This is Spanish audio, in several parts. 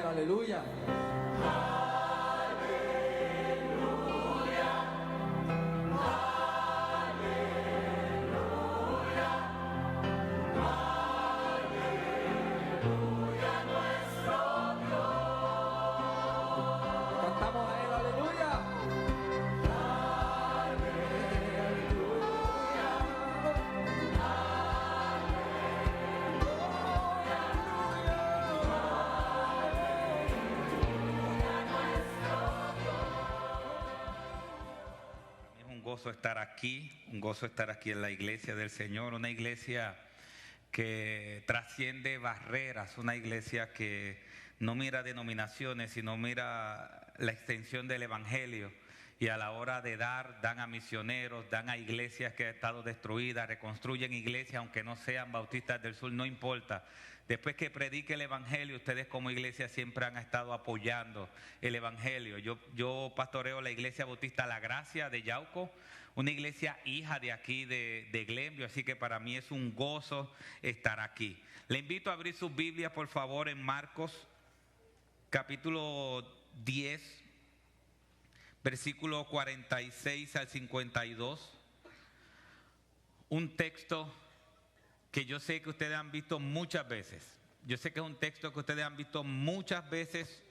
Aleluya. Cantamos a él, aleluya. Un gozo estar aquí en la iglesia del Señor, una iglesia que trasciende barreras, una iglesia que no mira denominaciones, sino mira la extensión del evangelio. Y a la hora de dar, dan a misioneros, dan a iglesias que han estado destruidas, reconstruyen iglesias aunque no sean bautistas del sur, no importa. Después que predique el evangelio, ustedes como iglesia siempre han estado apoyando el evangelio. Yo pastoreo la iglesia bautista La Gracia de Yauco, una iglesia hija de aquí de Glenview, así que para mí es un gozo estar aquí. Le invito a abrir sus Biblias, por favor, en Marcos, capítulo 10, versículo 46 al 52. Un texto que yo sé que ustedes han visto muchas veces. Yo sé que es un texto que ustedes han visto muchas veces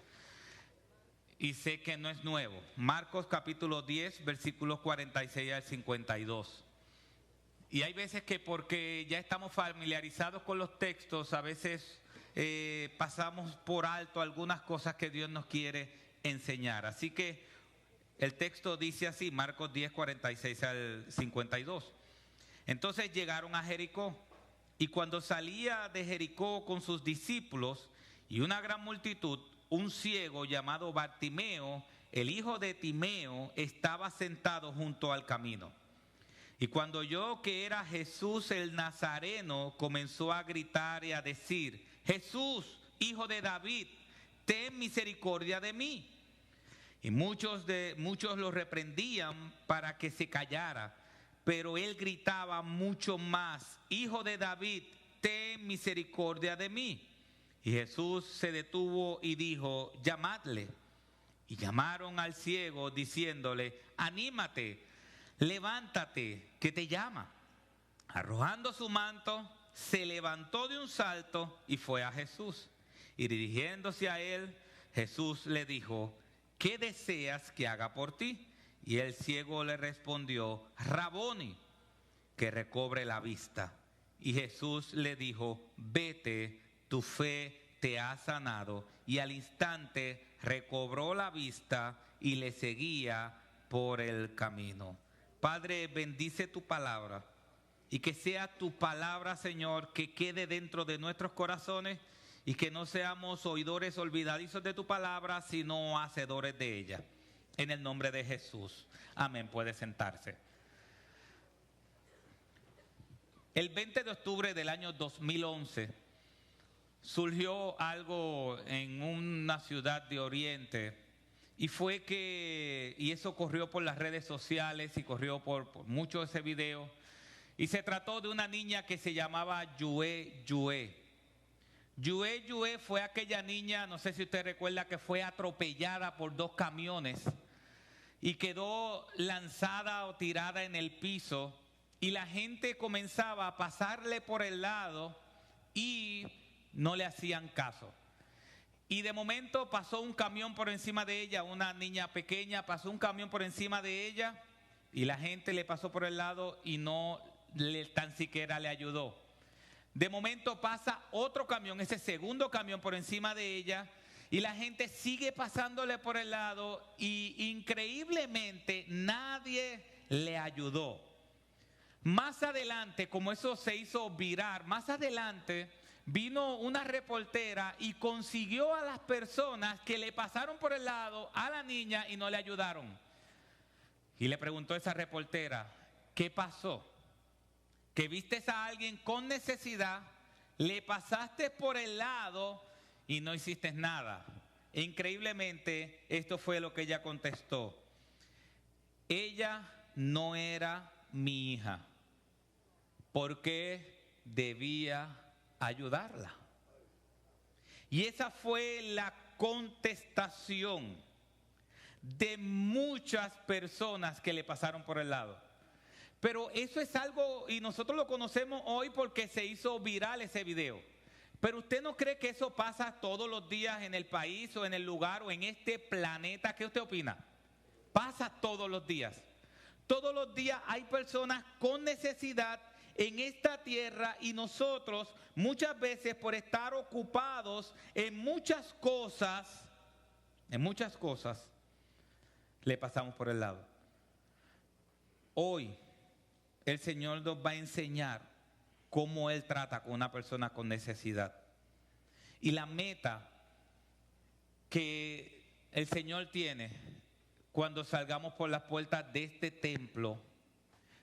y sé que no es nuevo. Marcos capítulo 10, versículos 46 al 52. Y hay veces que porque ya estamos familiarizados con los textos, a veces pasamos por alto algunas cosas que Dios nos quiere enseñar. Así que el texto dice así, Marcos 10, 46 al 52. Entonces llegaron a Jericó, y cuando salía de Jericó con sus discípulos y una gran multitud, un ciego llamado Bartimeo, el hijo de Timeo, estaba sentado junto al camino. Y cuando oyó que era Jesús el Nazareno, comenzó a gritar y a decir: Jesús, hijo de David, ten misericordia de mí. Y muchos lo reprendían para que se callara, pero él gritaba mucho más: Hijo de David, ten misericordia de mí. Y Jesús se detuvo y dijo: llamadle. Y llamaron al ciego diciéndole: anímate, levántate, que te llama. Arrojando su manto, se levantó de un salto y fue a Jesús. Y dirigiéndose a él, Jesús le dijo: ¿qué deseas que haga por ti? Y el ciego le respondió: Raboni, que recobre la vista. Y Jesús le dijo: vete, tu fe te ha sanado. Y al instante recobró la vista y le seguía por el camino. Padre, bendice tu palabra y que sea tu palabra, Señor, que quede dentro de nuestros corazones y que no seamos oidores olvidadizos de tu palabra, sino hacedores de ella. En el nombre de Jesús. Amén. Puede sentarse. El 20 de octubre del año 2011 surgió algo en una ciudad de Oriente y fue que, y eso corrió por las redes sociales y corrió por mucho ese video, y se trató de una niña que se llamaba Yue Yue. Yue Yue fue aquella niña, no sé si usted recuerda, que fue atropellada por 2 camiones y quedó lanzada o tirada en el piso, y la gente comenzaba a pasarle por el lado y no le hacían caso. Y de momento pasó un camión por encima de ella, una niña pequeña, pasó un camión por encima de ella y la gente le pasó por el lado y no tan siquiera le ayudó. De momento pasa otro camión, ese segundo camión por encima de ella, y la gente sigue pasándole por el lado y increíblemente nadie le ayudó. Más adelante, como eso se hizo viral, más adelante vino una reportera y consiguió a las personas que le pasaron por el lado a la niña y no le ayudaron. Y le preguntó a esa reportera: ¿qué pasó? Que viste a alguien con necesidad, le pasaste por el lado y no hiciste nada. E increíblemente, esto fue lo que ella contestó. Ella no era mi hija, porque debía ayudarla. Y esa fue la contestación de muchas personas que le pasaron por el lado. Pero eso es algo, y nosotros lo conocemos hoy porque se hizo viral ese video. Pero usted no cree que eso pasa todos los días en el país o en el lugar o en este planeta. ¿Qué usted opina? Pasa todos los días. Todos los días hay personas con necesidad en esta tierra y nosotros muchas veces por estar ocupados en muchas cosas, le pasamos por el lado. Hoy el Señor nos va a enseñar cómo Él trata con una persona con necesidad. Y la meta que el Señor tiene cuando salgamos por las puertas de este templo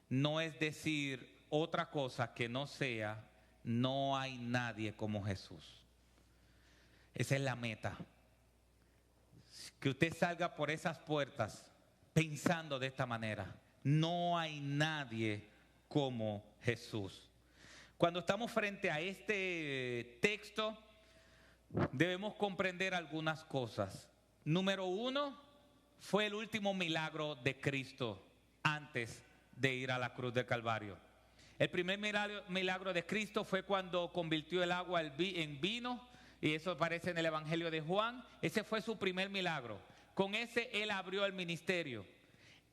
no es decir otra cosa que no sea, no hay nadie como Jesús. Esa es la meta. Que usted salga por esas puertas pensando de esta manera. No hay nadie como Jesús. Cuando estamos frente a este texto, debemos comprender algunas cosas. Número uno, fue el último milagro de Cristo antes de ir a la cruz del Calvario. El primer milagro de Cristo fue cuando convirtió el agua en vino, y eso aparece en el Evangelio de Juan. Ese fue su primer milagro. Con ese Él abrió el ministerio.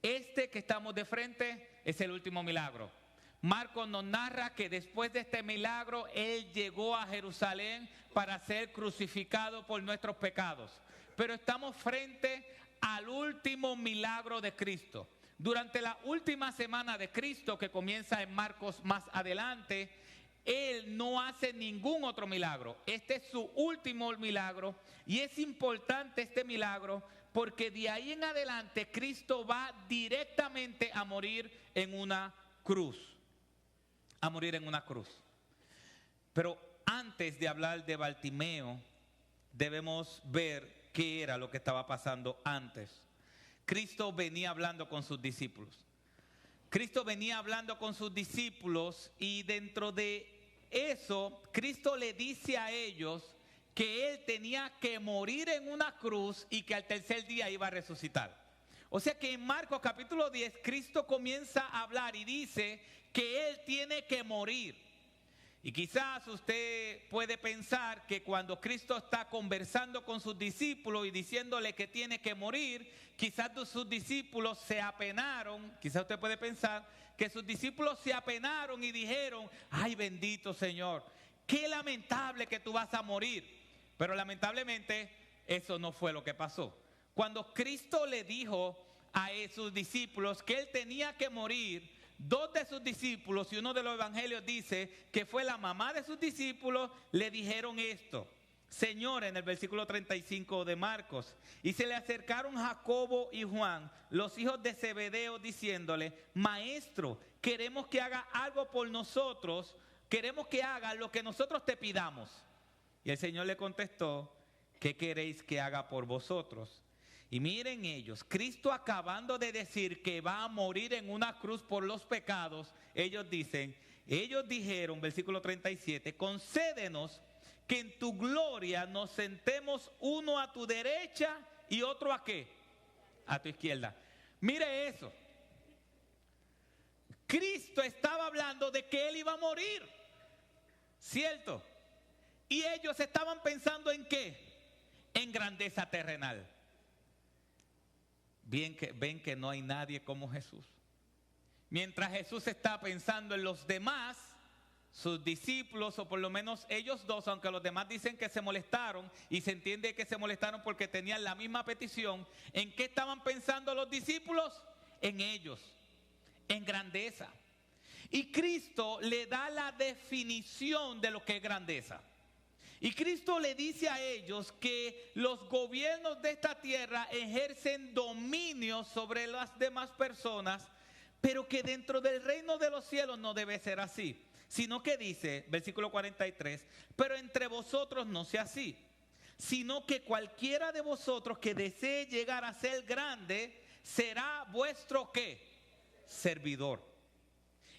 Este que estamos de frente es el último milagro. Marcos nos narra que después de este milagro, Él llegó a Jerusalén para ser crucificado por nuestros pecados. Pero estamos frente al último milagro de Cristo. Durante la última semana de Cristo, que comienza en Marcos más adelante, Él no hace ningún otro milagro. Este es su último milagro y es importante este milagro porque de ahí en adelante Cristo va directamente a morir en una cruz. A morir en una cruz. Pero antes de hablar de Bartimeo, debemos ver qué era lo que estaba pasando antes. Cristo venía hablando con sus discípulos. Cristo venía hablando con sus discípulos y dentro de eso, Cristo le dice a ellos que Él tenía que morir en una cruz y que al tercer día iba a resucitar. O sea que en Marcos capítulo 10, Cristo comienza a hablar y dice que Él tiene que morir. Y quizás usted puede pensar que cuando Cristo está conversando con sus discípulos y diciéndole que tiene que morir, quizás sus discípulos se apenaron. Quizás usted puede pensar que sus discípulos se apenaron y dijeron: ay, bendito Señor, qué lamentable que tú vas a morir. Pero lamentablemente eso no fue lo que pasó. Cuando Cristo le dijo a sus discípulos que Él tenía que morir, dos de sus discípulos, y uno de los evangelios dice que fue la mamá de sus discípulos, le dijeron esto: Señor, en el versículo 35 de Marcos, y se le acercaron Jacobo y Juan, los hijos de Zebedeo, diciéndole: Maestro, queremos que haga algo por nosotros, queremos que haga lo que nosotros te pidamos. Y el Señor le contestó: ¿qué queréis que haga por vosotros? Y miren ellos, Cristo acabando de decir que va a morir en una cruz por los pecados, ellos dijeron, versículo 37, concédenos que en tu gloria nos sentemos uno a tu derecha y otro ¿a qué? A tu izquierda. Mire eso. Cristo estaba hablando de que Él iba a morir, ¿cierto? Y ellos estaban pensando ¿en qué? En grandeza terrenal. Ven que no hay nadie como Jesús. Mientras Jesús está pensando en los demás, sus discípulos, o por lo menos ellos dos, aunque los demás dicen que se molestaron, y se entiende que se molestaron porque tenían la misma petición, ¿en qué estaban pensando los discípulos? En ellos, en grandeza. Y Cristo le da la definición de lo que es grandeza. Y Cristo le dice a ellos que los gobiernos de esta tierra ejercen dominio sobre las demás personas, pero que dentro del reino de los cielos no debe ser así. Sino que dice, versículo 43, pero entre vosotros no sea así, sino que cualquiera de vosotros que desee llegar a ser grande será vuestro ¿qué? Servidor.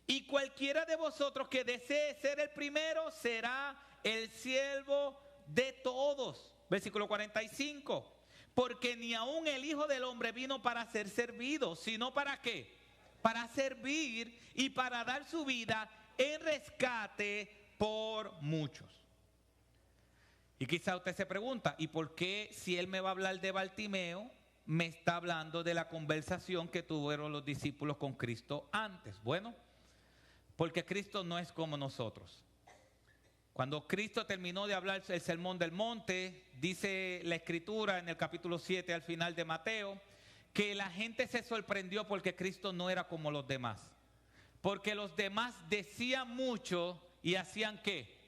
Y cualquiera de vosotros que desee ser el primero será el siervo de todos. Versículo 45. Porque ni aun el Hijo del Hombre vino para ser servido, sino para ¿qué? Para servir y para dar su vida en rescate por muchos. Y quizá usted se pregunta, ¿y por qué si él me va a hablar de Bartimeo, me está hablando de la conversación que tuvieron los discípulos con Cristo antes? Bueno, porque Cristo no es como nosotros. Cuando Cristo terminó de hablar el sermón del monte, dice la escritura en el capítulo 7 al final de Mateo, que la gente se sorprendió porque Cristo no era como los demás. Porque los demás decían mucho y hacían ¿qué?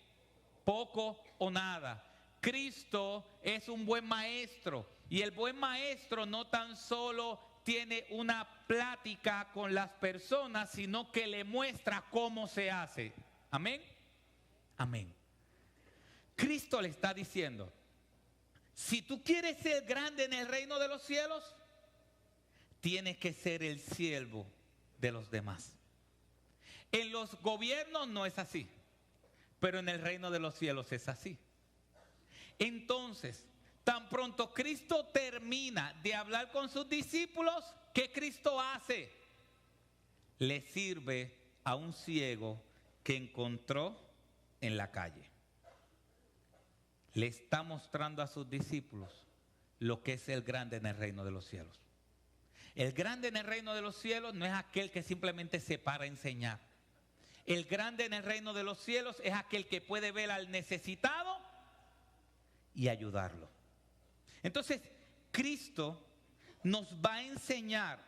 Poco o nada. Cristo es un buen maestro, y el buen maestro no tan solo tiene una plática con las personas, sino que le muestra cómo se hace. Amén. Amén. Cristo le está diciendo, si tú quieres ser grande en el reino de los cielos, tienes que ser el siervo de los demás. En los gobiernos no es así, pero en el reino de los cielos es así. Entonces, tan pronto Cristo termina de hablar con sus discípulos, ¿qué Cristo hace? Le sirve a un ciego que encontró en la calle. Le está mostrando a sus discípulos lo que es el grande en el reino de los cielos. El grande en el reino de los cielos no es aquel que simplemente se para a enseñar. El grande en el reino de los cielos es aquel que puede ver al necesitado y ayudarlo. Entonces, Cristo nos va a enseñar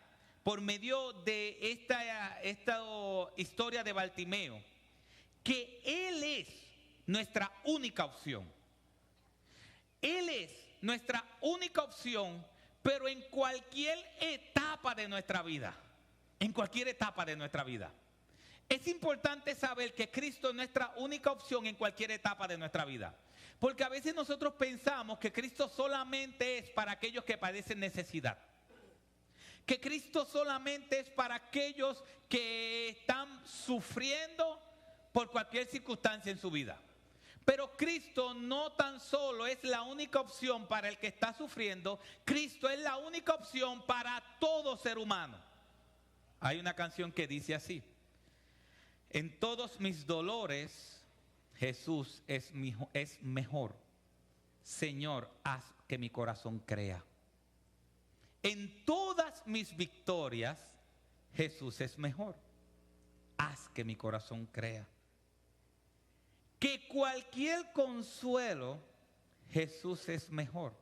por medio de esta historia de Bartimeo que Él es nuestra única opción. Él es nuestra única opción, pero en cualquier etapa de nuestra vida. En cualquier etapa de nuestra vida. Es importante saber que Cristo es nuestra única opción en cualquier etapa de nuestra vida. Porque a veces nosotros pensamos que Cristo solamente es para aquellos que padecen necesidad. Que Cristo solamente es para aquellos que están sufriendo por cualquier circunstancia en su vida. Pero Cristo no tan solo es la única opción para el que está sufriendo, Cristo es la única opción para todo ser humano. Hay una canción que dice así: en todos mis dolores Jesús es mejor. Señor, haz que mi corazón crea. En todas mis victorias Jesús es mejor. Haz que mi corazón crea. Que cualquier consuelo Jesús es mejor.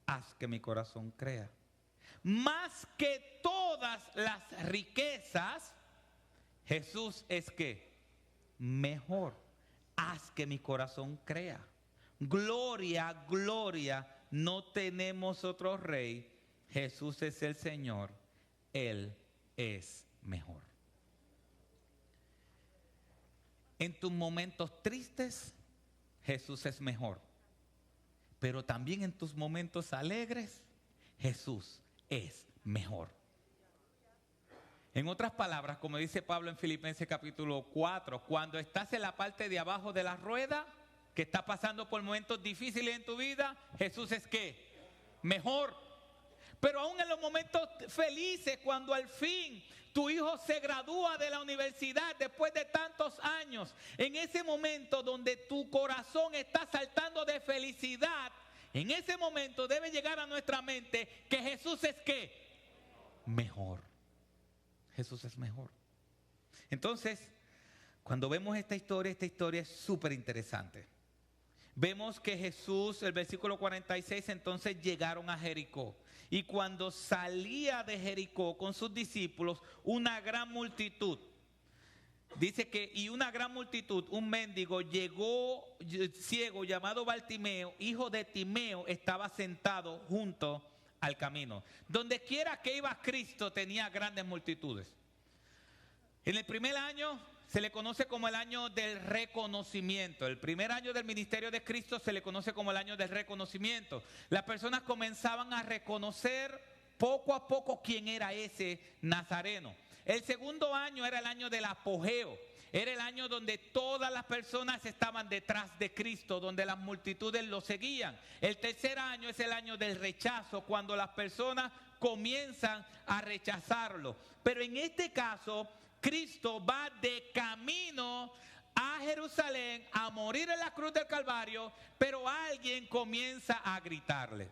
Haz que mi corazón crea. Más que todas las riquezas Jesús es ¿qué? Mejor. Haz que mi corazón crea. Gloria, gloria, no tenemos otro rey. Jesús es el Señor. Él es mejor. En tus momentos tristes, Jesús es mejor. Pero también en tus momentos alegres, Jesús es mejor. En otras palabras, como dice Pablo en Filipenses capítulo 4, cuando estás en la parte de abajo de la rueda, que estás pasando por momentos difíciles en tu vida, Jesús es ¿qué? Mejor. Pero aún en los momentos felices, cuando al fin tu hijo se gradúa de la universidad después de tantos años, en ese momento donde tu corazón está saltando de felicidad, en ese momento debe llegar a nuestra mente que Jesús es ¿qué? Mejor. Jesús es mejor. Entonces, cuando vemos esta historia es súper interesante. Vemos que Jesús, el versículo 46, entonces llegaron a Jericó. Y cuando salía de Jericó con sus discípulos, una gran multitud, dice que, y una gran multitud, un mendigo llegó ciego llamado Bartimeo, hijo de Timeo, estaba sentado junto al camino. Donde quiera que iba Cristo tenía grandes multitudes. En el primer año se le conoce como el año del reconocimiento. El primer año del ministerio de Cristo se le conoce como el año del reconocimiento. Las personas comenzaban a reconocer poco a poco quién era ese Nazareno. El segundo año era el año del apogeo. Era el año donde todas las personas estaban detrás de Cristo, donde las multitudes lo seguían. El tercer año es el año del rechazo, cuando las personas comienzan a rechazarlo. Pero en este caso, Cristo va de camino a Jerusalén a morir en la cruz del Calvario, pero alguien comienza a gritarle.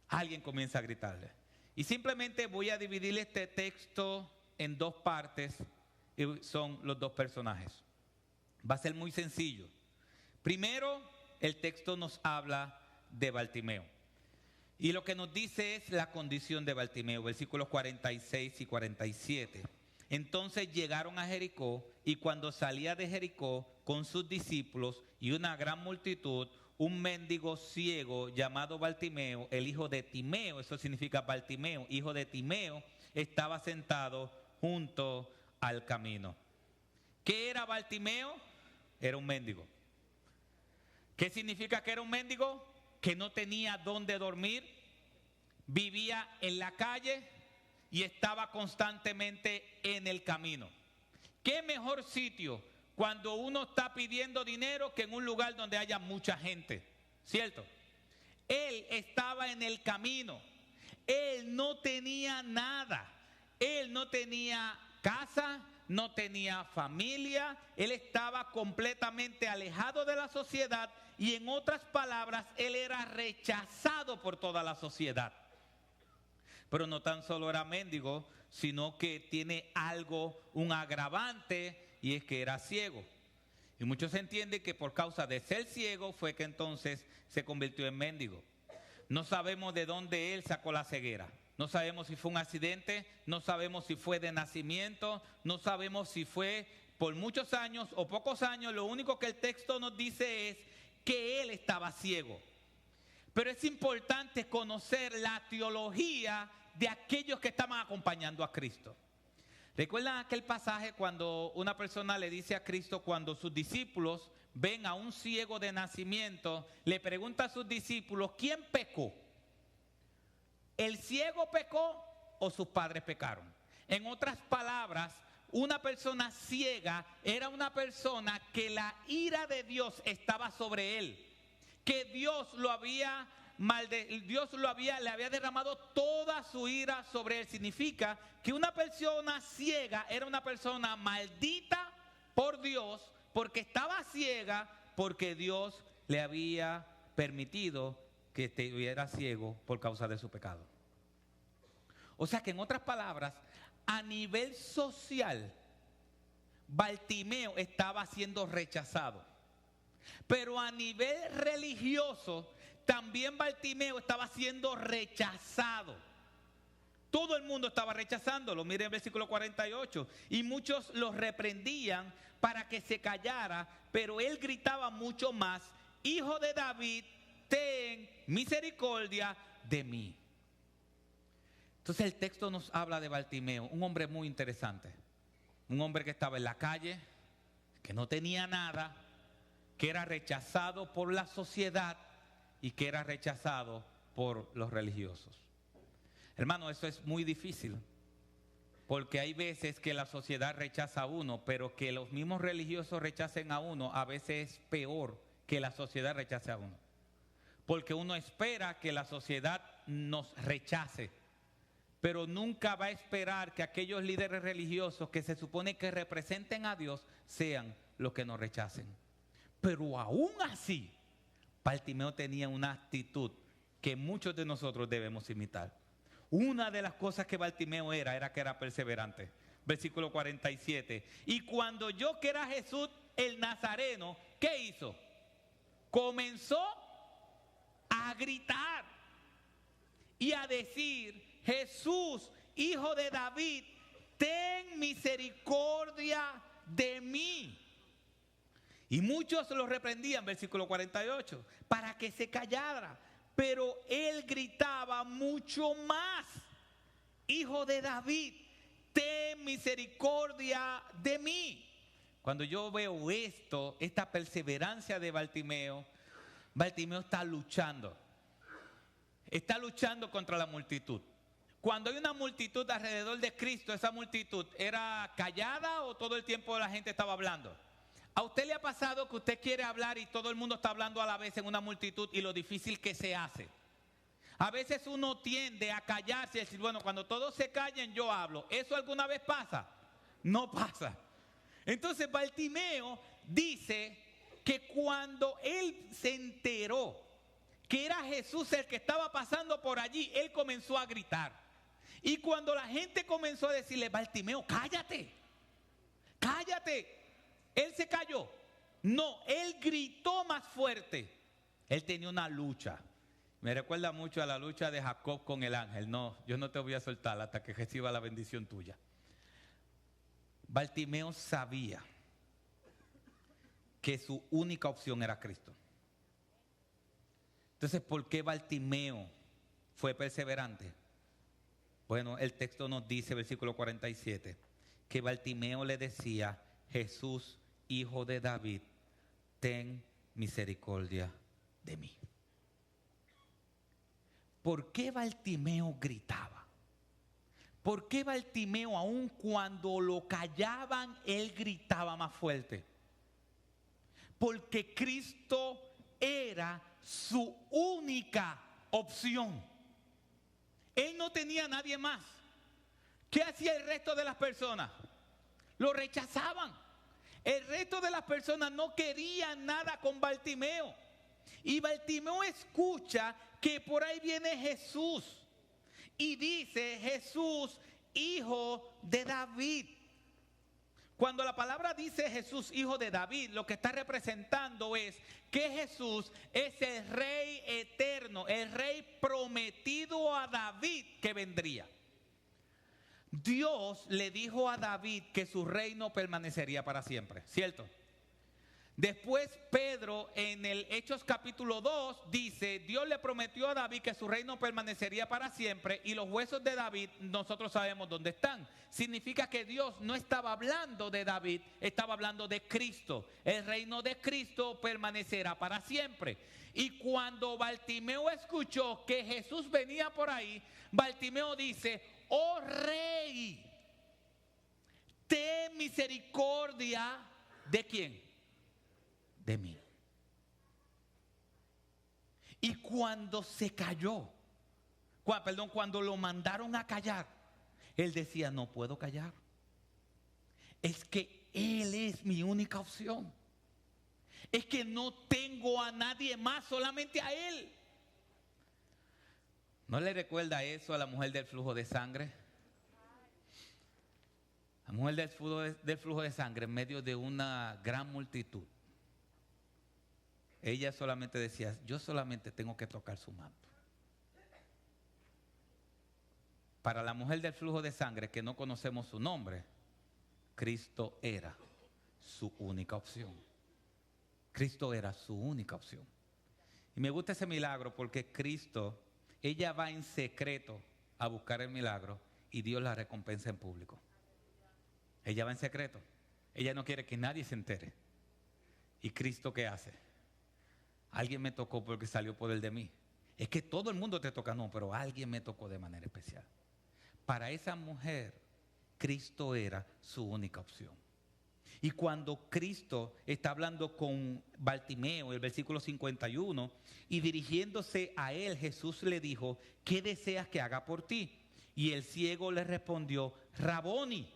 Alguien comienza a gritarle. Y simplemente voy a dividir este texto en dos partes. Son los dos personajes. Va a ser muy sencillo. Primero, el texto nos habla de Bartimeo. Y lo que nos dice es la condición de Bartimeo, versículos 46 y 47. Entonces llegaron a Jericó, y cuando salía de Jericó con sus discípulos y una gran multitud, un mendigo ciego llamado Bartimeo, el hijo de Timeo, eso significa Bartimeo, hijo de Timeo, estaba sentado junto al camino. ¿Qué era Bartimeo? Era un mendigo. ¿Qué significa que era un mendigo? Que no tenía dónde dormir, vivía en la calle y estaba constantemente en el camino. ¿Qué mejor sitio cuando uno está pidiendo dinero que en un lugar donde haya mucha gente? ¿Cierto? Él estaba en el camino. Él no tenía nada. Él no tenía casa, no tenía familia. Él estaba completamente alejado de la sociedad y, en otras palabras, él era rechazado por toda la sociedad. Pero no tan solo era mendigo, sino que tiene algo, un agravante, y es que era ciego. Y muchos entienden que por causa de ser ciego fue que entonces se convirtió en mendigo. No sabemos de dónde él sacó la ceguera. No sabemos si fue un accidente, no sabemos si fue de nacimiento, no sabemos si fue por muchos años o pocos años. Lo único que el texto nos dice es que él estaba ciego. Pero es importante conocer la teología de aquellos que estaban acompañando a Cristo. ¿Recuerdan aquel pasaje cuando una persona le dice a Cristo, cuando sus discípulos ven a un ciego de nacimiento, le pregunta a sus discípulos, ¿quién pecó? ¿El ciego pecó o sus padres pecaron? En otras palabras, una persona ciega era una persona que la ira de Dios estaba sobre él, que Dios le había derramado toda su ira sobre él. Significa que una persona ciega era una persona maldita por Dios, porque estaba ciega, porque Dios le había permitido que estuviera ciego por causa de su pecado. O sea que, en otras palabras, a nivel social, Bartimeo estaba siendo rechazado. Pero a nivel religioso, también Bartimeo estaba siendo rechazado. Todo el mundo estaba rechazándolo. Miren el versículo 48. Y muchos lo reprendían para que se callara, pero él gritaba mucho más: Hijo de David, ten misericordia de mí. Entonces el texto nos habla de Bartimeo, un hombre muy interesante. Un hombre que estaba en la calle, que no tenía nada, que era rechazado por la sociedad y que era rechazado por los religiosos. Hermano, eso es muy difícil, porque hay veces que la sociedad rechaza a uno, pero que los mismos religiosos rechacen a uno, a veces es peor que la sociedad rechace a uno. Porque uno espera que la sociedad nos rechace, pero nunca va a esperar que aquellos líderes religiosos que se supone que representen a Dios sean los que nos rechacen. Pero aún así, Bartimeo tenía una actitud que muchos de nosotros debemos imitar. Una de las cosas que Bartimeo era que era perseverante. Versículo 47. Y cuando oyó que era Jesús el Nazareno, ¿qué hizo? Comenzó a gritar y a decir: Jesús, hijo de David, ten misericordia de mí. Y muchos lo reprendían, versículo 48, para que se callara. Pero él gritaba mucho más: Hijo de David, ten misericordia de mí. cuando yo veo esto, esta perseverancia de Bartimeo, Bartimeo está luchando. Está luchando contra la multitud. Cuando hay una multitud alrededor de Cristo, ¿esa multitud era callada o todo el tiempo la gente estaba hablando? ¿A usted le ha pasado que usted quiere hablar y todo el mundo está hablando a la vez en una multitud y lo difícil que se hace? A veces uno tiende a callarse y decir, bueno, cuando todos se callen yo hablo. ¿Eso alguna vez pasa? No pasa. Entonces Bartimeo dice que cuando él se enteró que era Jesús el que estaba pasando por allí, él comenzó a gritar. Y cuando la gente comenzó a decirle, Bartimeo, cállate, cállate, él se calló. No, él gritó más fuerte. Él tenía una lucha. Me recuerda mucho a la lucha de Jacob con el ángel. No, yo no te voy a soltar hasta que reciba la bendición tuya. Bartimeo sabía que su única opción era Cristo. Entonces, ¿por qué Bartimeo fue perseverante? Bueno, el texto nos dice, versículo 47, que Bartimeo le decía, Jesús, hijo de David, ten misericordia de mí. ¿Por qué Bartimeo gritaba? ¿Por qué Bartimeo, aun cuando lo callaban, él gritaba más fuerte? Porque Cristo era su única opción. Él no tenía a nadie más. ¿Qué hacía el resto de las personas? Lo rechazaban. El resto de las personas no querían nada con Bartimeo. Y Bartimeo escucha que por ahí viene Jesús. Y dice, Jesús, hijo de David. Cuando la palabra dice Jesús, hijo de David, lo que está representando es que Jesús es el rey eterno, el rey prometido a David que vendría. Dios le dijo a David que su reino permanecería para siempre, ¿cierto? Después Pedro en el Hechos capítulo 2 dice, Dios le prometió a David que su reino permanecería para siempre y los huesos de David nosotros sabemos dónde están. Significa que Dios no estaba hablando de David, estaba hablando de Cristo. El reino de Cristo permanecerá para siempre. Y cuando Bartimeo escuchó que Jesús venía por ahí, Bartimeo dice, oh rey, ten misericordia ¿de quién? De mí. Y cuando se cayó, cuando lo mandaron a callar, él decía, no puedo callar. Es que Él es mi única opción. Es que no tengo a nadie más, solamente a Él. ¿No le recuerda eso a la mujer del flujo de sangre? La mujer del flujo de sangre en medio de una gran multitud. Ella solamente decía, yo solamente tengo que tocar su manto. Para la mujer del flujo de sangre que no conocemos su nombre, Cristo era su única opción. Cristo era su única opción. Y me gusta ese milagro porque Cristo, ella va en secreto a buscar el milagro y Dios la recompensa en público. Ella va en secreto. Ella no quiere que nadie se entere. ¿Y Cristo qué hace? Alguien me tocó porque salió poder de mí. Es que todo el mundo te toca, no, pero alguien me tocó de manera especial. Para esa mujer, Cristo era su única opción. Y cuando Cristo está hablando con Bartimeo, el versículo 51, y dirigiéndose a él, Jesús le dijo, ¿qué deseas que haga por ti? Y el ciego le respondió, Raboni,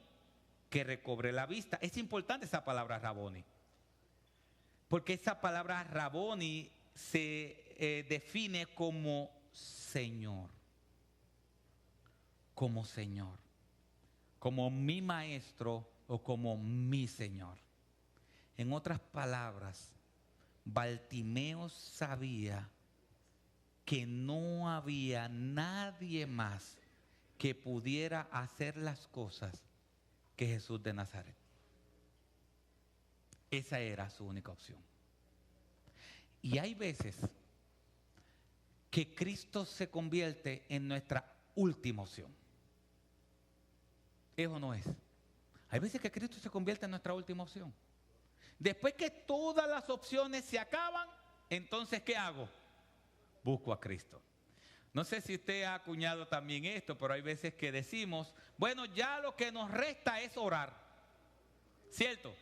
que recobre la vista. Es importante esa palabra Raboni. Porque esa palabra Raboni se define como Señor. Como Señor. Como mi maestro o como mi Señor. En otras palabras, Bartimeo sabía que no había nadie más que pudiera hacer las cosas que Jesús de Nazaret. Esa era su única opción. Y hay veces que Cristo se convierte en nuestra última opción. ¿Es o no es? Hay veces que Cristo se convierte en nuestra última opción. Después que todas las opciones se acaban, entonces ¿qué hago? Busco a Cristo. No sé si usted ha acuñado también esto, pero hay veces que decimos, bueno, ya lo que nos resta es orar. ¿Cierto?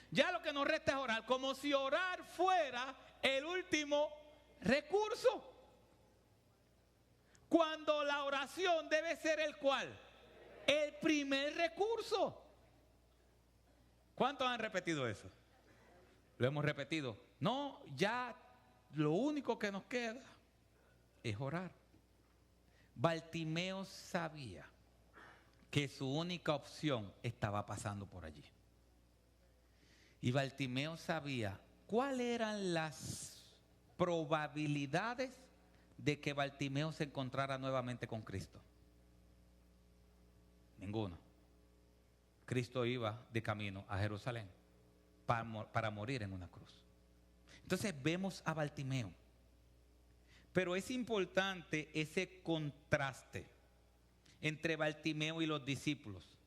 Ya lo que nos resta es orar, como si orar fuera el último recurso. Cuando la oración debe ser el ¿cuál? El primer recurso. ¿Cuántos han repetido eso? Lo hemos repetido. No, ya lo único que nos queda es orar. Bartimeo sabía que su única opción estaba pasando por allí. Y Bartimeo sabía cuáles eran las probabilidades de que Bartimeo se encontrara nuevamente con Cristo. Ninguno. Cristo iba de camino a Jerusalén para morir en una cruz. Entonces vemos a Bartimeo. Pero es importante ese contraste entre Bartimeo y los discípulos.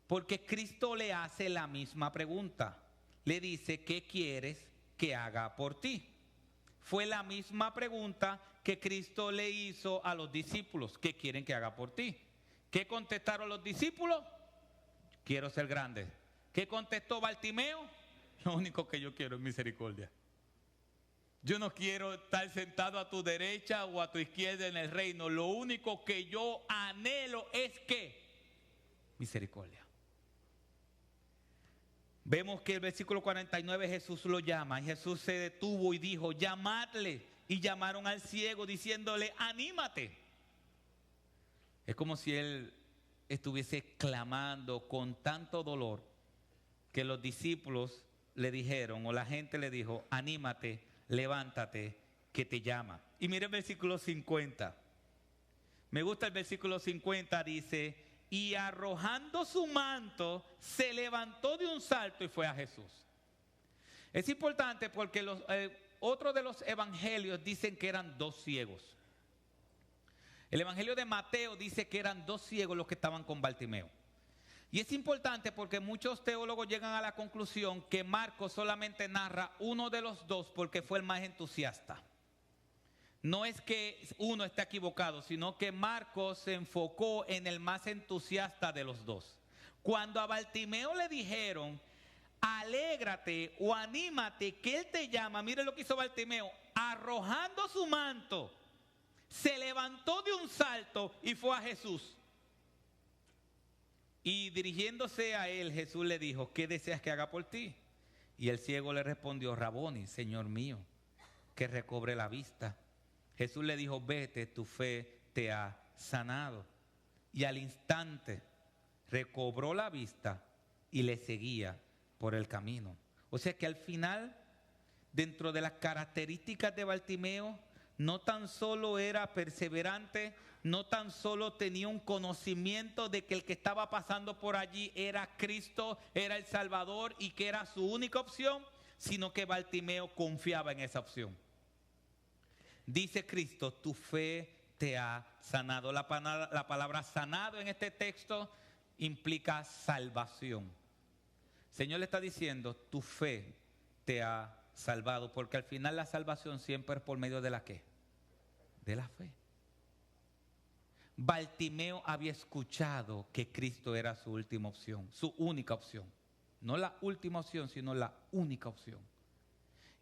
Porque Cristo le hace la misma pregunta. Le dice, ¿qué quieres que haga por ti? Fue la misma pregunta que Cristo le hizo a los discípulos. ¿Qué quieren que haga por ti? ¿Qué contestaron los discípulos? Quiero ser grande. ¿Qué contestó Bartimeo? Lo único que yo quiero es misericordia. Yo no quiero estar sentado a tu derecha o a tu izquierda en el reino. Lo único que yo anhelo es que misericordia. Vemos que el versículo 49 Jesús lo llama y Jesús se detuvo y dijo, llamadle. Y llamaron al ciego diciéndole, anímate. Es como si él estuviese clamando con tanto dolor que los discípulos le dijeron, o la gente le dijo, anímate, levántate, que te llama. Y mire el versículo 50. Me gusta el versículo 50, dice, y arrojando su manto, se levantó de un salto y fue a Jesús. Es importante porque otros de los evangelios dicen que eran dos ciegos. El evangelio de Mateo dice que eran dos ciegos los que estaban con Bartimeo. Y es importante porque muchos teólogos llegan a la conclusión que Marcos solamente narra uno de los dos porque fue el más entusiasta. No es que uno esté equivocado, sino que Marcos se enfocó en el más entusiasta de los dos. Cuando a Bartimeo le dijeron, alégrate o anímate que él te llama, mire lo que hizo Bartimeo, arrojando su manto, se levantó de un salto y fue a Jesús. Y dirigiéndose a él, Jesús le dijo, ¿qué deseas que haga por ti? Y el ciego le respondió, Raboni, Señor mío, que recobre la vista. Jesús le dijo, vete, tu fe te ha sanado. Y al instante recobró la vista y le seguía por el camino. O sea que al final, dentro de las características de Bartimeo, no tan solo era perseverante, no tan solo tenía un conocimiento de que el que estaba pasando por allí era Cristo, era el Salvador y que era su única opción, sino que Bartimeo confiaba en esa opción. Dice Cristo, tu fe te ha sanado. La palabra sanado en este texto implica salvación. El Señor le está diciendo, tu fe te ha salvado, porque al final la salvación siempre es por medio de la ¿qué? De la fe. Bartimeo había escuchado que Cristo era su última opción, su única opción. No la última opción, sino la única opción.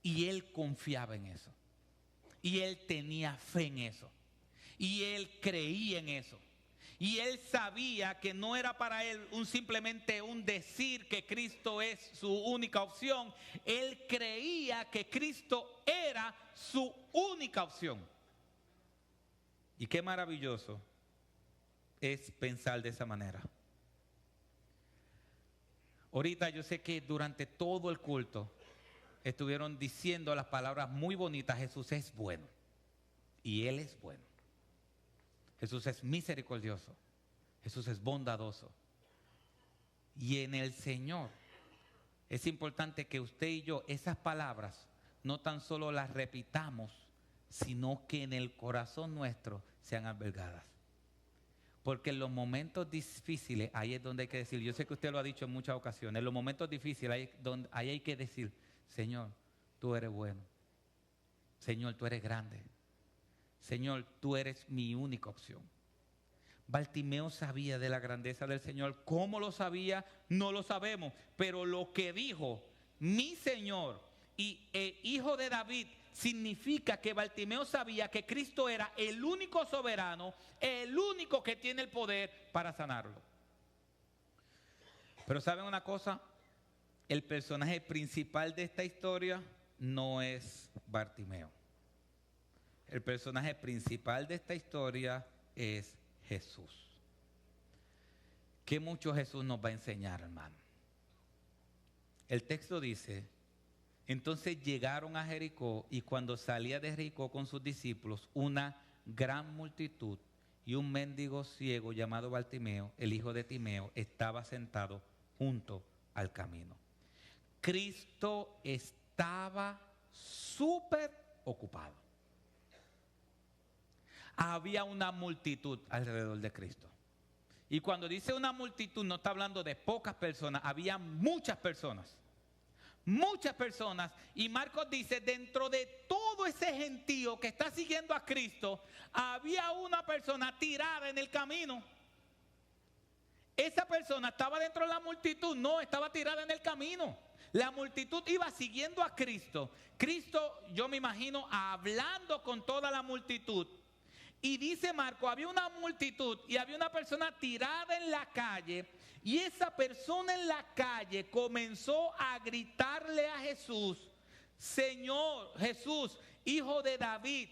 Y él confiaba en eso. Y él tenía fe en eso. Y él creía en eso. Y él sabía que no era para él simplemente un decir que Cristo es su única opción. Él creía que Cristo era su única opción. Y qué maravilloso es pensar de esa manera. Ahorita yo sé que durante todo el culto estuvieron diciendo las palabras muy bonitas. Jesús es bueno y Él es bueno. Jesús es misericordioso. Jesús es bondadoso. Y en el Señor es importante que usted y yo esas palabras no tan solo las repitamos, sino que en el corazón nuestro sean albergadas. Porque en los momentos difíciles, ahí es donde hay que decir, yo sé que usted lo ha dicho en muchas ocasiones, en los momentos difíciles, ahí hay que decir, Señor, tú eres bueno. Señor, tú eres grande. Señor, tú eres mi única opción. Bartimeo sabía de la grandeza del Señor. ¿Cómo lo sabía? No lo sabemos. Pero lo que dijo, mi Señor y el Hijo de David, significa que Bartimeo sabía que Cristo era el único soberano, el único que tiene el poder para sanarlo. Pero ¿saben una cosa? El personaje principal de esta historia no es Bartimeo. El personaje principal de esta historia es Jesús. ¿Qué mucho Jesús nos va a enseñar, hermano? El texto dice: entonces llegaron a Jericó, y cuando salía de Jericó con sus discípulos, una gran multitud y un mendigo ciego llamado Bartimeo, el hijo de Timeo, estaba sentado junto al camino. Cristo estaba súper ocupado. Había una multitud alrededor de Cristo. Y cuando dice una multitud, no está hablando de pocas personas, había muchas personas. Muchas personas, y Marcos dice, dentro de todo ese gentío que está siguiendo a Cristo, había una persona tirada en el camino. Esa persona estaba dentro de la multitud, no, estaba tirada en el camino. La multitud iba siguiendo a Cristo. Cristo, yo me imagino, hablando con toda la multitud. Y dice Marcos, había una multitud y había una persona tirada en la calle. Y esa persona en la calle comenzó a gritarle a Jesús: Señor Jesús, Hijo de David,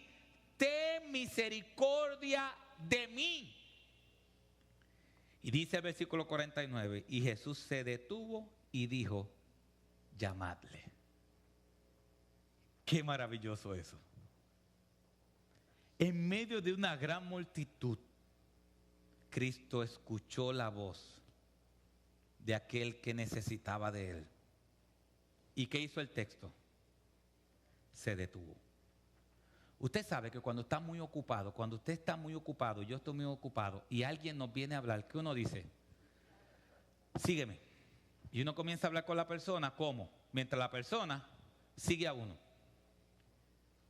ten misericordia de mí. Y dice el versículo 49, y Jesús se detuvo y dijo: llamadle. Qué maravilloso eso. En medio de una gran multitud, Cristo escuchó la voz de aquel que necesitaba de él. ¿Y qué hizo el texto? Se detuvo. Usted sabe que cuando está muy ocupado, cuando usted está muy ocupado, yo estoy muy ocupado, y alguien nos viene a hablar, ¿qué uno dice? Sígueme. Y uno comienza a hablar con la persona, ¿cómo? Mientras la persona sigue a uno.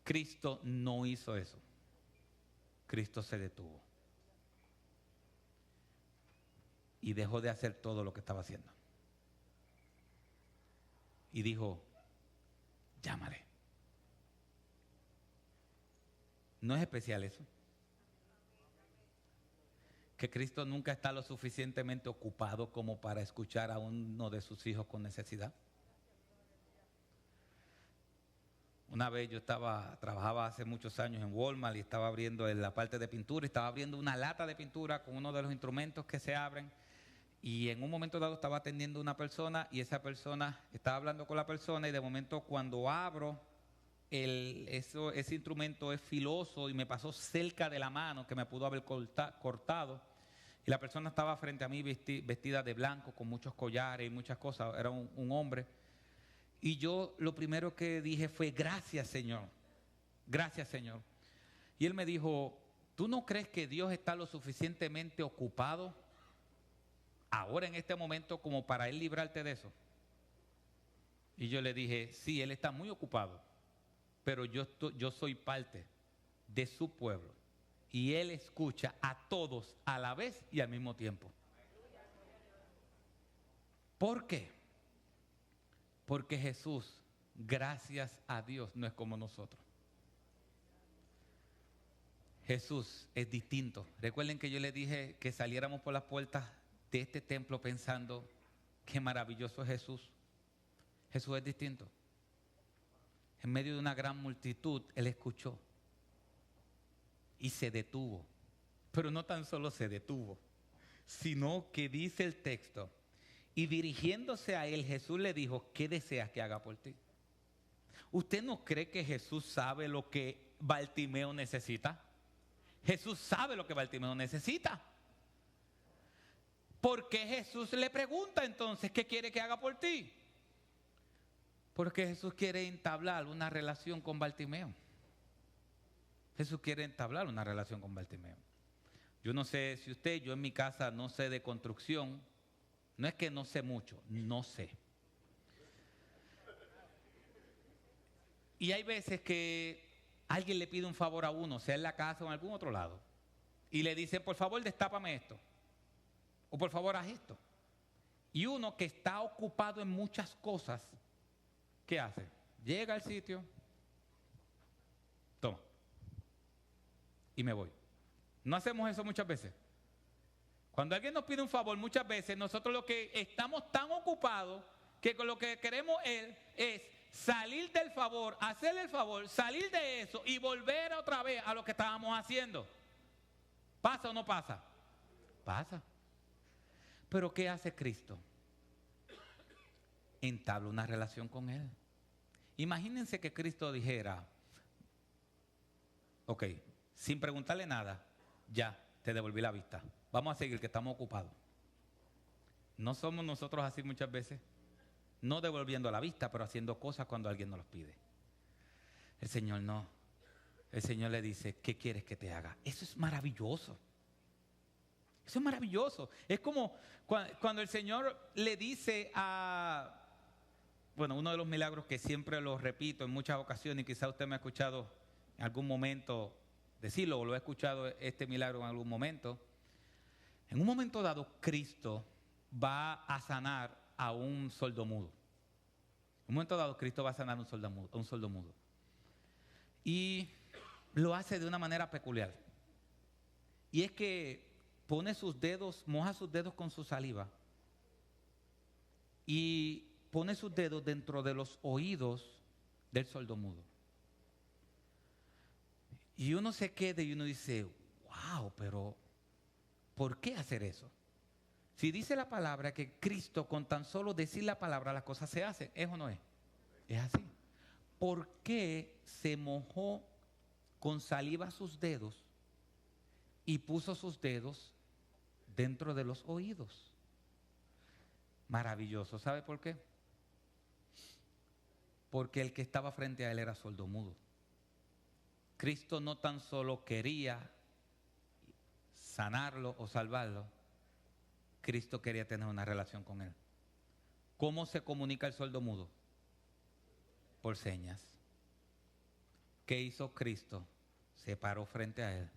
Cristo no hizo eso. Cristo se detuvo y dejó de hacer todo lo que estaba haciendo. Y dijo: llámale. ¿No es especial eso? Que Cristo nunca está lo suficientemente ocupado como para escuchar a uno de sus hijos con necesidad. Una vez yo trabajaba hace muchos años en Walmart y estaba abriendo en la parte de pintura, y estaba abriendo una lata de pintura con uno de los instrumentos que se abren, y en un momento dado estaba atendiendo a una persona, y esa persona estaba hablando con la persona, y de momento cuando abro ese instrumento es filoso y me pasó cerca de la mano, que me pudo haber cortado, y la persona estaba frente a mí vestida de blanco con muchos collares y muchas cosas, era un hombre. Y yo lo primero que dije fue: gracias, Señor. Gracias, Señor. Y él me dijo: ¿tú no crees que Dios está lo suficientemente ocupado ahora en este momento como para Él librarte de eso? Y yo le dije: sí, Él está muy ocupado, pero yo soy parte de su pueblo. Y Él escucha a todos a la vez y al mismo tiempo. ¿Por qué? Porque Jesús, gracias a Dios, no es como nosotros. Jesús es distinto. Recuerden que yo les dije que saliéramos por las puertas de este templo pensando: qué maravilloso es Jesús. Jesús es distinto. En medio de una gran multitud, Él escuchó y se detuvo. Pero no tan solo se detuvo, sino que dice el texto: y dirigiéndose a él, Jesús le dijo: ¿qué deseas que haga por ti? ¿Usted no cree que Jesús sabe lo que Bartimeo necesita? Jesús sabe lo que Bartimeo necesita. ¿Por qué Jesús le pregunta entonces: ¿qué quiere que haga por ti? Porque Jesús quiere entablar una relación con Bartimeo. Jesús quiere entablar una relación con Bartimeo. Yo no sé si usted, yo en mi casa no sé de construcción. No es que no sé mucho, no sé. Y hay veces que alguien le pide un favor a uno, sea en la casa o en algún otro lado, y le dice, por favor, destápame esto, o por favor, haz esto. Y uno que está ocupado en muchas cosas, ¿qué hace? Llega al sitio, toma, y me voy. ¿No hacemos eso muchas veces? Cuando alguien nos pide un favor, muchas veces nosotros lo que estamos tan ocupados que con lo que queremos es salir del favor, hacerle el favor, salir de eso y volver otra vez a lo que estábamos haciendo. ¿Pasa o no pasa? Pasa. Pero ¿qué hace Cristo? Entabla una relación con Él. Imagínense que Cristo dijera, ok, sin preguntarle nada, ya, te devolví la vista. Vamos a seguir, que estamos ocupados. ¿No somos nosotros así muchas veces? No devolviendo la vista, pero haciendo cosas cuando alguien nos los pide. El Señor no. El Señor le dice, ¿qué quieres que te haga? Eso es maravilloso. Eso es maravilloso. Es como cuando el Señor le dice a... Bueno, uno de los milagros que siempre lo repito en muchas ocasiones, y quizá usted me ha escuchado en algún momento decirlo, o lo ha escuchado este milagro en algún momento. En un momento dado, Cristo va a sanar a un sordomudo. En un momento dado, Cristo va a sanar a un sordomudo. Y lo hace de una manera peculiar. Y es que pone sus dedos, moja sus dedos con su saliva y pone sus dedos dentro de los oídos del sordomudo. Y uno se queda y uno dice, wow, pero ¿por qué hacer eso? Si dice la palabra que Cristo con tan solo decir la palabra las cosas se hacen, ¿es o no es? Es así. ¿Por qué se mojó con saliva sus dedos y puso sus dedos dentro de los oídos? Maravilloso. ¿Sabe por qué? Porque el que estaba frente a él era sordomudo. Cristo no tan solo quería sanarlo o salvarlo, Cristo quería tener una relación con él. ¿Cómo se comunica el sordomudo? Por señas. ¿Qué hizo Cristo? Se paró frente a él,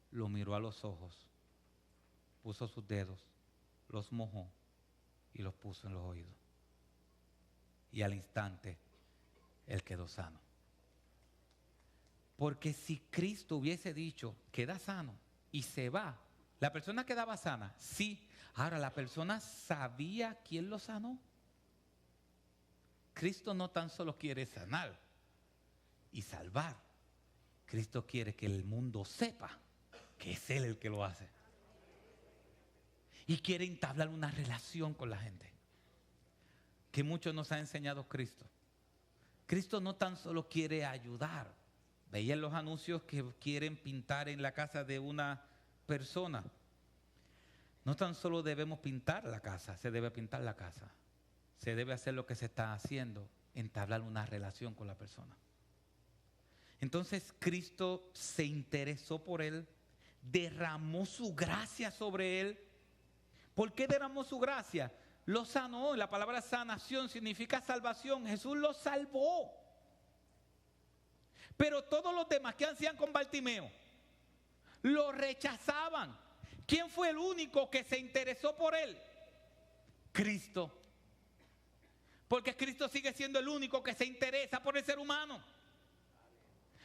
lo miró a los ojos, puso sus dedos, los mojó y los puso en los oídos. Y al instante, él quedó sano. Porque si Cristo hubiese dicho, queda sano y se va, la persona quedaba sana, sí. Ahora, la persona sabía quién lo sanó. Cristo no tan solo quiere sanar y salvar. Cristo quiere que el mundo sepa que es Él el que lo hace. Y quiere entablar una relación con la gente. Que mucho nos ha enseñado Cristo. Cristo no tan solo quiere ayudar. Veían los anuncios que quieren pintar en la casa de una persona. No tan solo debemos pintar la casa, se debe pintar la casa. Se debe hacer lo que se está haciendo, entablar una relación con la persona. Entonces Cristo se interesó por él, derramó su gracia sobre él. ¿Por qué derramó su gracia? Lo sanó. La palabra sanación significa salvación. Jesús lo salvó. Pero todos los demás que hacían con Bartimeo lo rechazaban. ¿Quién fue el único que se interesó por él? Cristo. Porque Cristo sigue siendo el único que se interesa por el ser humano.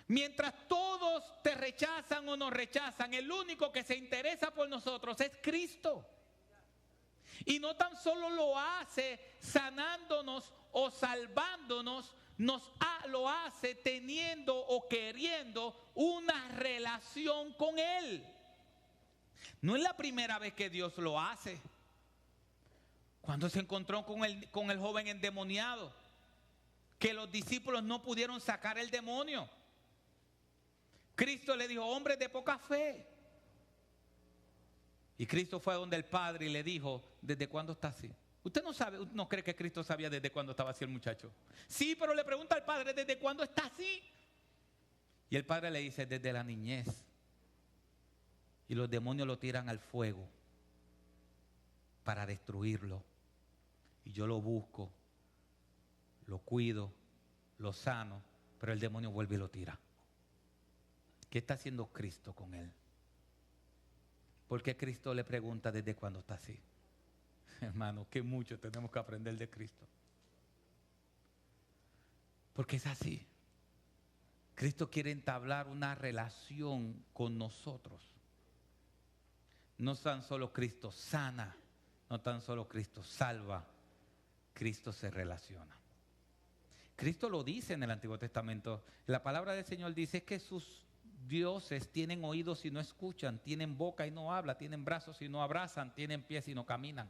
Mientras todos te rechazan o nos rechazan, el único que se interesa por nosotros es Cristo. Y no tan solo lo hace sanándonos o salvándonos, lo hace teniendo o queriendo una relación con Él. No es la primera vez que Dios lo hace. Cuando se encontró con el joven endemoniado, que los discípulos no pudieron sacar el demonio, Cristo le dijo, hombres de poca fe. Y Cristo fue a donde el Padre y le dijo, ¿desde cuándo está así? Usted no sabe, no cree que Cristo sabía desde cuándo estaba así el muchacho. Sí, pero le pregunta al Padre, ¿desde cuándo está así? Y el Padre le dice, desde la niñez. y los demonios lo tiran al fuego para destruirlo. Y yo lo busco, lo cuido, lo sano, pero el demonio vuelve y lo tira. ¿Qué está haciendo Cristo con él? Porque Cristo le pregunta desde cuándo está así. Hermano, que mucho tenemos que aprender de Cristo. Porque es así. Cristo quiere entablar una relación con nosotros. No tan solo Cristo sana, no tan solo Cristo salva, Cristo se relaciona. Cristo lo dice en el Antiguo Testamento. La palabra del Señor dice que sus dioses tienen oídos y no escuchan, tienen boca y no hablan, tienen brazos y no abrazan, tienen pies y no caminan.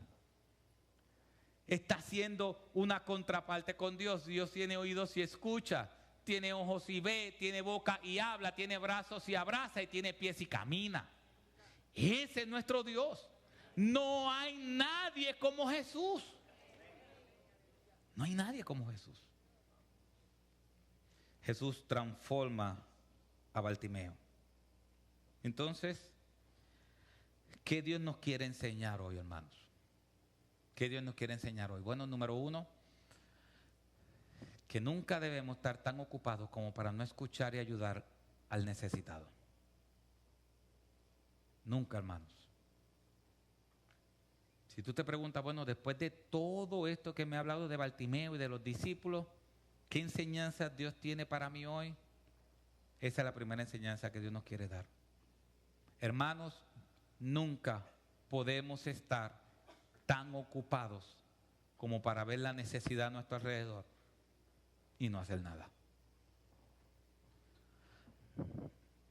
Está haciendo una contraparte con Dios. Dios tiene oídos y escucha, tiene ojos y ve, tiene boca y habla, tiene brazos y abraza y tiene pies y camina. Ese es nuestro Dios. No hay nadie como Jesús. No hay nadie como Jesús. Jesús transforma a Bartimeo. Entonces, ¿qué Dios nos quiere enseñar hoy, hermanos? ¿Qué Dios nos quiere enseñar hoy? Bueno, número uno, que nunca debemos estar tan ocupados como para no escuchar y ayudar al necesitado. Nunca, hermanos. Si tú te preguntas, bueno, después de todo esto que me ha hablado de Bartimeo y de los discípulos, ¿qué enseñanza Dios tiene para mí hoy? Esa es la primera enseñanza que Dios nos quiere dar. Hermanos, nunca podemos estar tan ocupados como para ver la necesidad a nuestro alrededor y no hacer nada.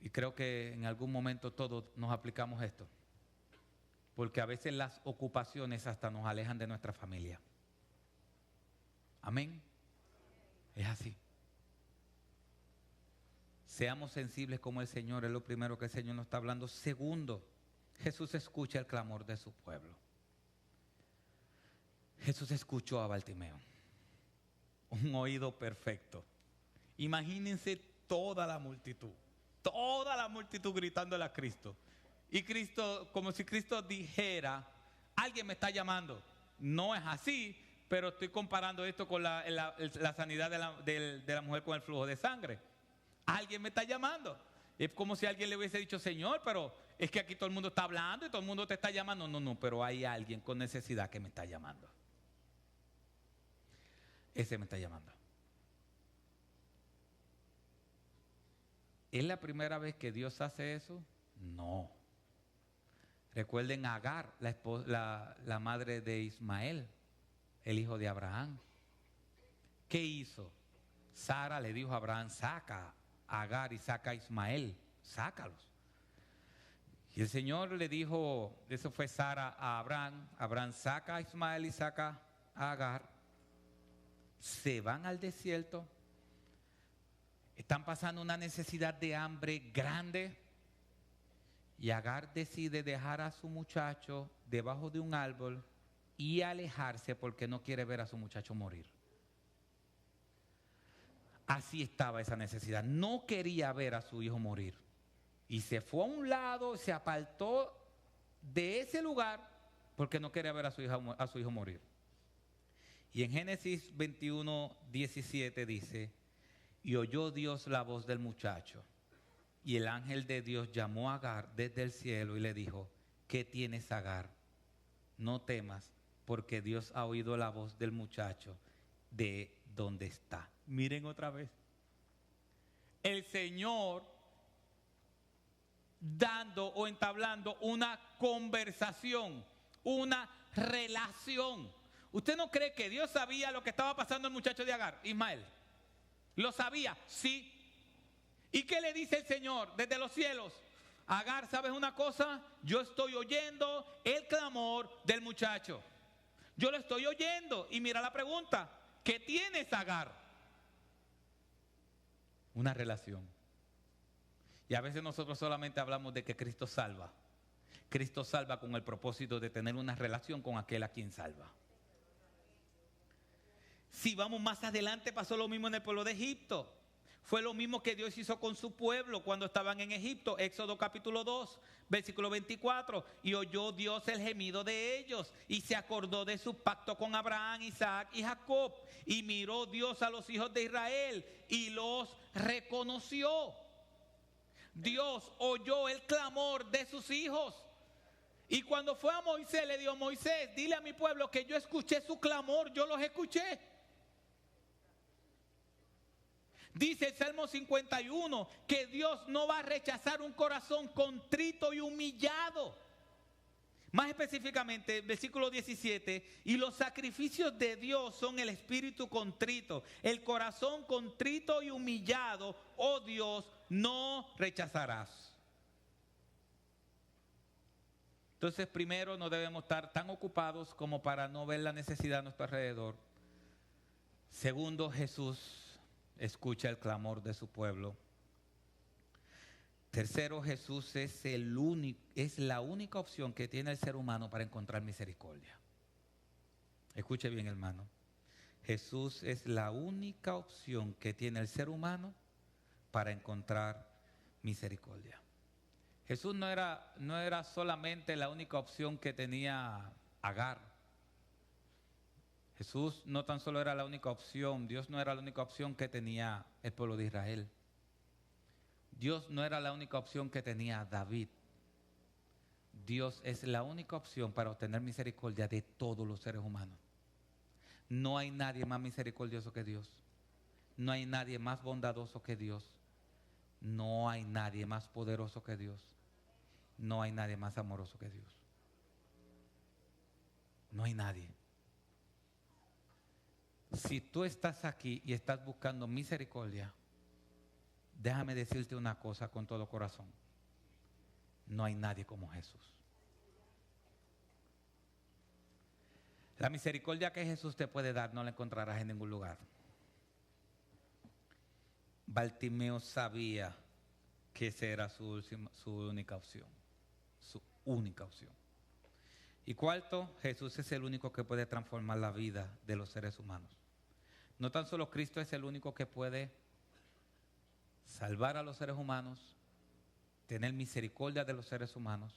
Y creo que en algún momento todos nos aplicamos esto, porque a veces las ocupaciones hasta nos alejan de nuestra familia. Amén. Es así. Seamos sensibles como el Señor, es lo primero que el Señor nos está hablando. Segundo, Jesús escucha el clamor de su pueblo. Jesús escuchó a Bartimeo. Un oído perfecto. Imagínense toda la multitud gritándole a Cristo. Y Cristo, como si Cristo dijera, alguien me está llamando. No es así, pero estoy comparando esto con la sanidad de la mujer con el flujo de sangre. Alguien me está llamando. Es como si alguien le hubiese dicho, Señor, pero es que aquí todo el mundo está hablando y todo el mundo te está llamando. No, pero hay alguien con necesidad que me está llamando. Ese me está llamando. ¿Es la primera vez que Dios hace eso? No. Recuerden a Agar, la madre de Ismael, el hijo de Abraham. ¿Qué hizo? Sara le dijo a Abraham, saca a Agar y saca a Ismael, sácalos. Y el Señor le dijo, eso fue Sara a Abraham, Abraham saca a Ismael y saca a Agar. Se van al desierto, están pasando una necesidad de hambre grande y Agar decide dejar a su muchacho debajo de un árbol y alejarse porque no quiere ver a su muchacho morir. Así estaba esa necesidad, no quería ver a su hijo morir y se fue a un lado, se apartó de ese lugar porque no quería ver a su hijo morir. Y en Génesis 21, 17 dice, y oyó Dios la voz del muchacho, y el ángel de Dios llamó a Agar desde el cielo y le dijo, ¿qué tienes, Agar? No temas, porque Dios ha oído la voz del muchacho de donde está. Miren otra vez. El Señor dando o entablando una conversación, una relación. ¿Usted no cree que Dios sabía lo que estaba pasando el muchacho de Agar, Ismael? ¿Lo sabía? Sí. ¿Y qué le dice el Señor desde los cielos? Agar, ¿sabes una cosa? Yo estoy oyendo el clamor del muchacho. Yo lo estoy oyendo. Y mira la pregunta, ¿qué tienes, Agar? Una relación. Y a veces nosotros solamente hablamos de que Cristo salva. Cristo salva con el propósito de tener una relación con aquel a quien salva. Si vamos más adelante, pasó lo mismo en el pueblo de Egipto. Fue lo mismo que Dios hizo con su pueblo cuando estaban en Egipto. Éxodo capítulo 2, versículo 24. Y oyó Dios el gemido de ellos y se acordó de su pacto con Abraham, Isaac y Jacob. Y miró Dios a los hijos de Israel y los reconoció. Dios oyó el clamor de sus hijos. Y cuando fue a Moisés, le dijo: Moisés, dile a mi pueblo que yo escuché su clamor, yo los escuché. Dice el Salmo 51 que Dios no va a rechazar un corazón contrito y humillado. Más específicamente, versículo 17, y los sacrificios de Dios son el espíritu contrito, el corazón contrito y humillado, oh Dios, no rechazarás. Entonces, primero, no debemos estar tan ocupados como para no ver la necesidad a nuestro alrededor. Segundo, Jesús escucha el clamor de su pueblo. Tercero, Jesús es la única opción que tiene el ser humano para encontrar misericordia. Escuche bien, hermano. Jesús es la única opción que tiene el ser humano para encontrar misericordia. Jesús no era solamente la única opción que tenía Agar. Jesús no tan solo era la única opción, Dios no era la única opción que tenía el pueblo de Israel. Dios no era la única opción que tenía David. Dios es la única opción para obtener misericordia de todos los seres humanos. No hay nadie más misericordioso que Dios. No hay nadie más bondadoso que Dios. No hay nadie más poderoso que Dios. No hay nadie más amoroso que Dios. No hay nadie. Si tú estás aquí y estás buscando misericordia, déjame decirte una cosa con todo corazón. No hay nadie como Jesús. La misericordia que Jesús te puede dar no la encontrarás en ningún lugar. Bartimeo sabía que esa era su única opción. Su única opción. Y cuarto, Jesús es el único que puede transformar la vida de los seres humanos. No tan solo Cristo es el único que puede salvar a los seres humanos, tener misericordia de los seres humanos.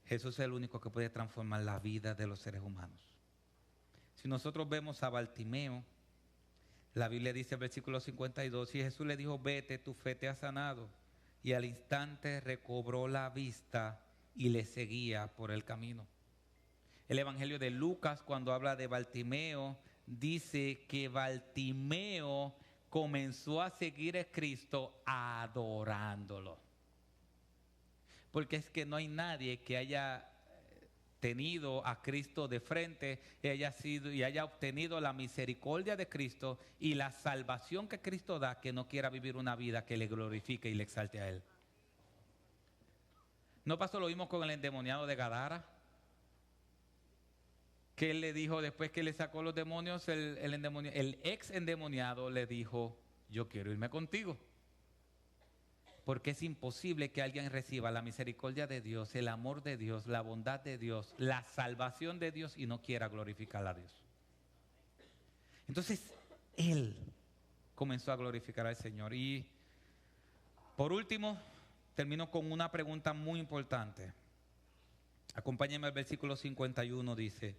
Jesús es el único que puede transformar la vida de los seres humanos. Si nosotros vemos a Bartimeo, la Biblia dice en versículo 52, y Jesús le dijo: vete, tu fe te ha sanado. Y al instante recobró la vista y le seguía por el camino. El Evangelio de Lucas, cuando habla de Bartimeo, dice que Bartimeo comenzó a seguir a Cristo adorándolo. Porque es que no hay nadie que haya tenido a Cristo de frente y haya obtenido la misericordia de Cristo y la salvación que Cristo da, que no quiera vivir una vida que le glorifique y le exalte a Él. ¿No pasó lo mismo con el endemoniado de Gadara? Que él le dijo, después que le sacó los demonios, el ex endemoniado le dijo: yo quiero irme contigo. Porque es imposible que alguien reciba la misericordia de Dios, el amor de Dios, la bondad de Dios, la salvación de Dios y no quiera glorificar a Dios. Entonces, él comenzó a glorificar al Señor. Y por último, termino con una pregunta muy importante. Acompáñenme al versículo 51, dice: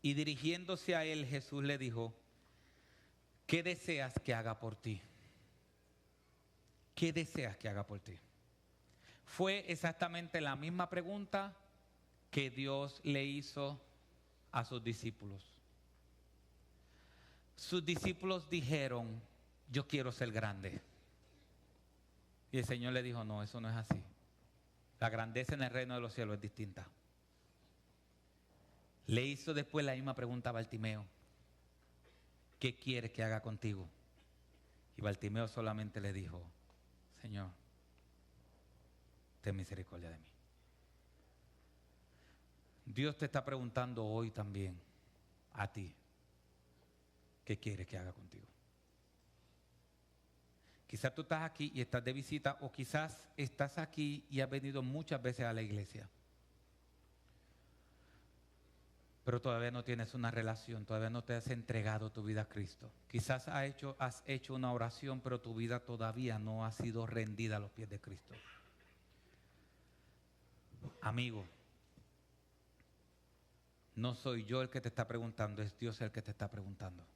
y dirigiéndose a él, Jesús le dijo: ¿qué deseas que haga por ti? ¿Qué deseas que haga por ti? Fue exactamente la misma pregunta que Dios le hizo a sus discípulos. Sus discípulos dijeron: yo quiero ser grande. Y el Señor le dijo: no, eso no es así. La grandeza en el reino de los cielos es distinta. Le hizo después la misma pregunta a Bartimeo: ¿qué quieres que haga contigo? Y Bartimeo solamente le dijo: Señor, ten misericordia de mí. Dios te está preguntando hoy también a ti: ¿qué quieres que haga contigo? Quizás tú estás aquí y estás de visita, o quizás estás aquí y has venido muchas veces a la iglesia. pero todavía no tienes una relación, todavía no te has entregado tu vida a Cristo. Quizás has hecho una oración, pero tu vida todavía no ha sido rendida a los pies de Cristo. Amigo, no soy yo el que te está preguntando, es Dios el que te está preguntando.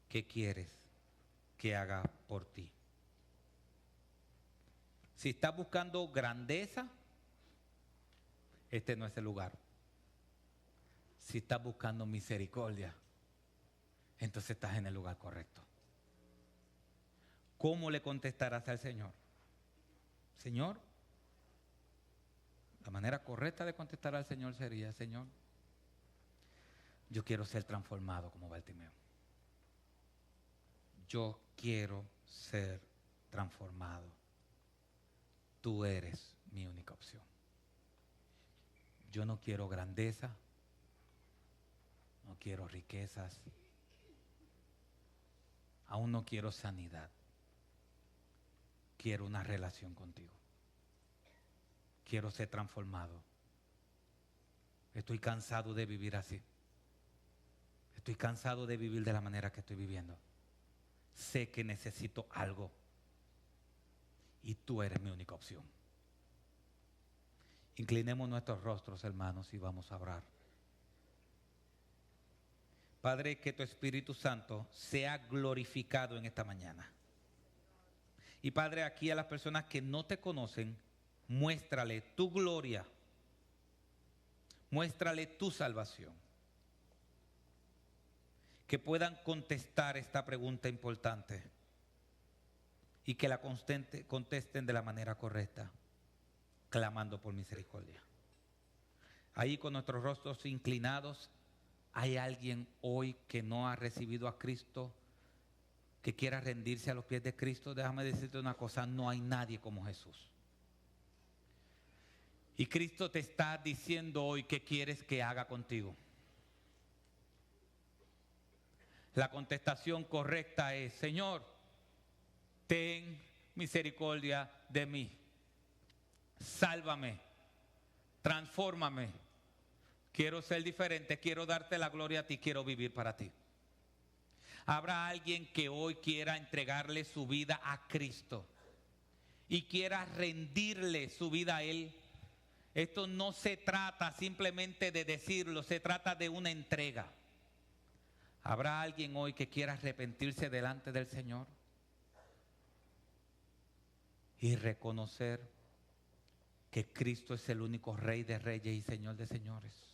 ¿Qué quieres que haga por ti? Si estás buscando grandeza, este no es el lugar. Si estás buscando misericordia, entonces estás en el lugar correcto. ¿Cómo le contestarás al Señor? Señor, la manera correcta de contestar al Señor sería: Señor, yo quiero ser transformado como Bartimeo. Yo quiero ser transformado. Tú eres mi única opción. Yo no quiero grandeza, no quiero riquezas, aún no quiero sanidad. Quiero una relación contigo. Quiero ser transformado. Estoy cansado de vivir así. Estoy cansado de vivir de la manera que estoy viviendo. Sé que necesito algo y tú eres mi única opción. Inclinemos nuestros rostros, hermanos, y vamos a orar. Padre, que tu Espíritu Santo sea glorificado en esta mañana. Y Padre, aquí a las personas que no te conocen, muéstrale tu gloria, muéstrale tu salvación. Que puedan contestar esta pregunta importante y que la contesten de la manera correcta, clamando por misericordia. Ahí con nuestros rostros inclinados, ¿hay alguien hoy que no ha recibido a Cristo, que quiera rendirse a los pies de Cristo? Déjame decirte una cosa, no hay nadie como Jesús. Y Cristo te está diciendo hoy qué quieres que haga contigo. La contestación correcta es: Señor, ten misericordia de mí. Sálvame, transfórmame. Quiero ser diferente, quiero darte la gloria a ti, quiero vivir para ti. Habrá alguien que hoy quiera entregarle su vida a Cristo y quiera rendirle su vida a Él. Esto no se trata simplemente de decirlo, se trata de una entrega. ¿Habrá alguien hoy que quiera arrepentirse delante del Señor y reconocer que Cristo es el único Rey de Reyes y Señor de Señores?